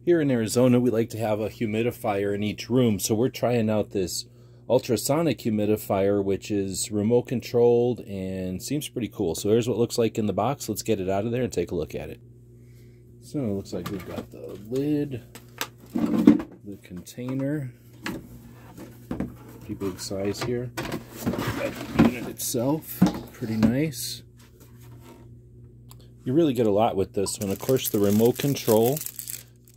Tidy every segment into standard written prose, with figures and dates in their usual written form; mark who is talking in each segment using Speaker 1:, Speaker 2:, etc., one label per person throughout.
Speaker 1: Here in Arizona, we like to have a humidifier in each room, so we're trying out this ultrasonic humidifier, which is remote controlled and seems pretty cool. So here's what it looks like in the box. Let's get it out of there and take a look at it. So it looks like we've got the lid, the container, pretty big size here. Got the unit itself, pretty nice. You really get a lot with this one. Of course, the remote control,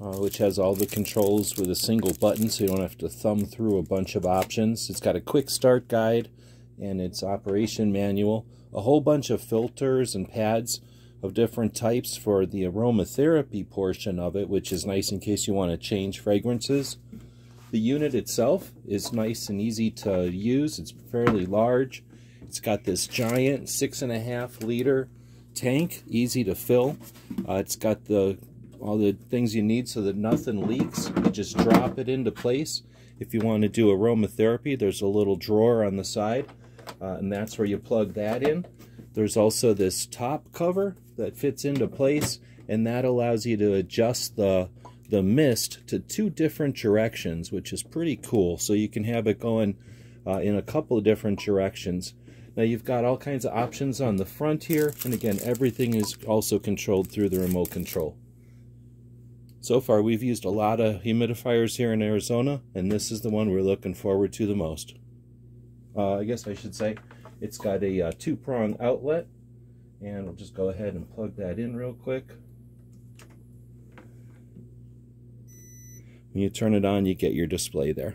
Speaker 1: which has all the controls with a single button, so you don't have to thumb through a bunch of options. It's got a quick start guide and its operation manual, a whole bunch of filters and pads of different types for the aromatherapy portion of it, which is nice in case you want to change fragrances. The unit itself is nice and easy to use. It's fairly large. It's got this giant 6.5 liter tank, easy to fill. It's got all the things you need so that nothing leaks. You just drop it into place. If you want to do aromatherapy, there's a little drawer on the side, and that's where you plug that in. There's also this top cover that fits into place, and that allows you to adjust the mist to 2 different directions, which is pretty cool. So you can have it going in a couple of different directions. Now you've got all kinds of options on the front here, and again, everything is also controlled through the remote control. So far, we've used a lot of humidifiers here in Arizona, and this is the one we're looking forward to the most. I guess I should say it's got a 2-prong outlet, and we'll just go ahead and plug that in real quick. When you turn it on, you get your display there.